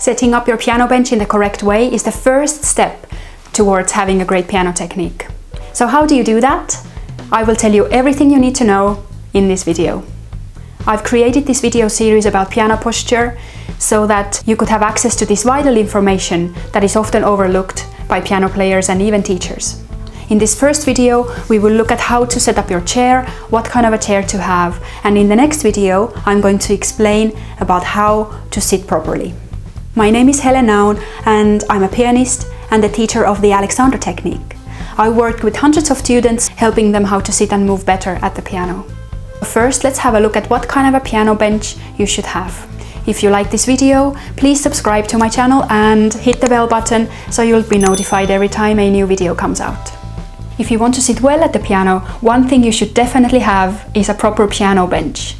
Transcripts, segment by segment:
Setting up your piano bench in the correct way is the first step towards having a great piano technique. So how do you do that? I will tell you everything you need to know in this video. I've created this video series about piano posture so that you could have access to this vital information that is often overlooked by piano players and even teachers. In this first video, we will look at how to set up your chair, what kind of a chair to have, and in the next video, I'm going to explain about how to sit properly. My name is Helen and I'm a pianist and a teacher of the Alexander technique. I worked with hundreds of students, helping them how to sit and move better at the piano. First, let's have a look at what kind of a piano bench you should have. If you like this video, please subscribe to my channel and hit the bell button so you'll be notified every time a new video comes out. If you want to sit well at the piano, one thing you should definitely have is a proper piano bench.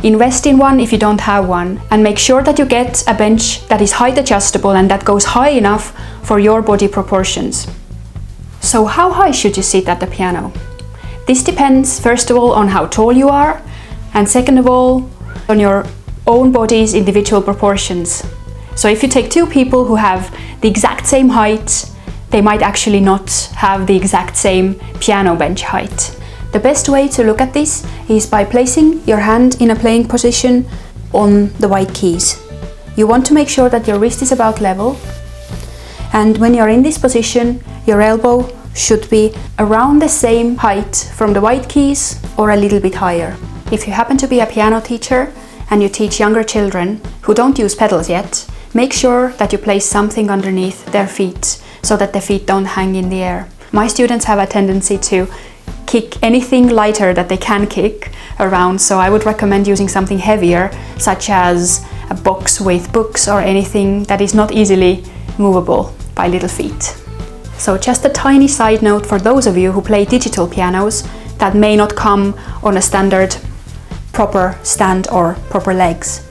Invest in one if you don't have one, and make sure that you get a bench that is height adjustable and that goes high enough for your body proportions. So how high should you sit at the piano? This depends, first of all, on how tall you are, and second of all, on your own body's individual proportions. So if you take two people who have the exact same height, they might actually not have the exact same piano bench height. The best way to look at this is by placing your hand in a playing position on the white keys. You want to make sure that your wrist is about level, and when you're in this position, your elbow should be around the same height from the white keys or a little bit higher. If you happen to be a piano teacher and you teach younger children who don't use pedals yet, make sure that you place something underneath their feet so that the feet don't hang in the air. My students have a tendency to kick anything lighter that they can kick around, so I would recommend using something heavier, such as a box with books or anything that is not easily movable by little feet. So just a tiny side note for those of you who play digital pianos that may not come on a standard proper stand or proper legs.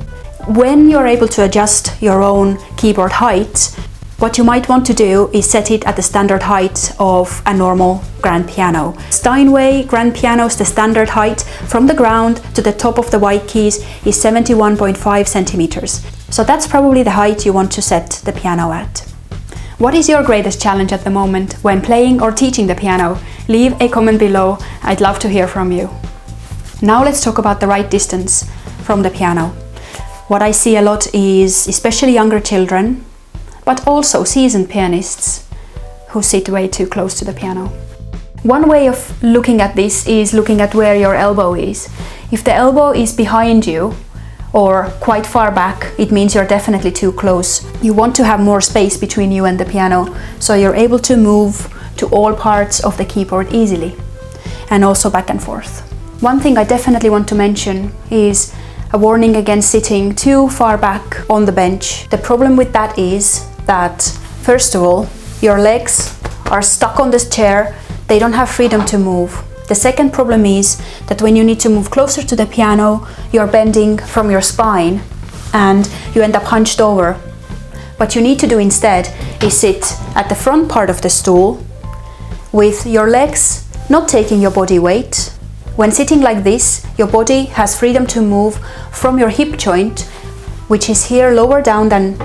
When you're able to adjust your own keyboard height, what you might want to do is set it at the standard height of a normal grand piano. Steinway grand pianos, the standard height from the ground to the top of the white keys is 71.5 centimeters. So that's probably the height you want to set the piano at. What is your greatest challenge at the moment when playing or teaching the piano? Leave a comment below, I'd love to hear from you. Now let's talk about the right distance from the piano. What I see a lot is especially younger children, but also seasoned pianists who sit way too close to the piano. One way of looking at this is looking at where your elbow is. If the elbow is behind you or quite far back, it means you're definitely too close. You want to have more space between you and the piano, so you're able to move to all parts of the keyboard easily, and also back and forth. One thing I definitely want to mention is a warning against sitting too far back on the bench. The problem with that is that, first of all, your legs are stuck on this chair, they don't have freedom to move. The second problem is that when you need to move closer to the piano, you're bending from your spine and you end up hunched over. What you need to do instead is sit at the front part of the stool with your legs not taking your body weight. When sitting like this, your body has freedom to move from your hip joint, which is here lower down than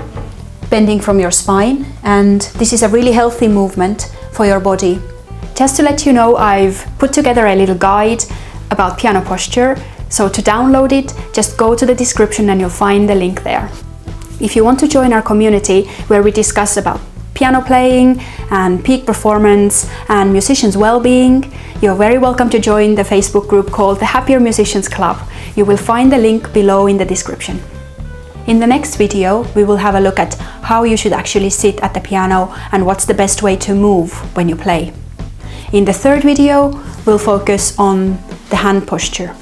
bending from your spine, and this is a really healthy movement for your body. Just to let you know, I've put together a little guide about piano posture, so to download it, just go to the description and you'll find the link there. If you want to join our community where we discuss about piano playing and peak performance and musicians' well-being, you're very welcome to join the Facebook group called the Happier Musicians Club. You will find the link below in the description. In the next video, we will have a look at how you should actually sit at the piano and what's the best way to move when you play. In the third video, we'll focus on the hand posture.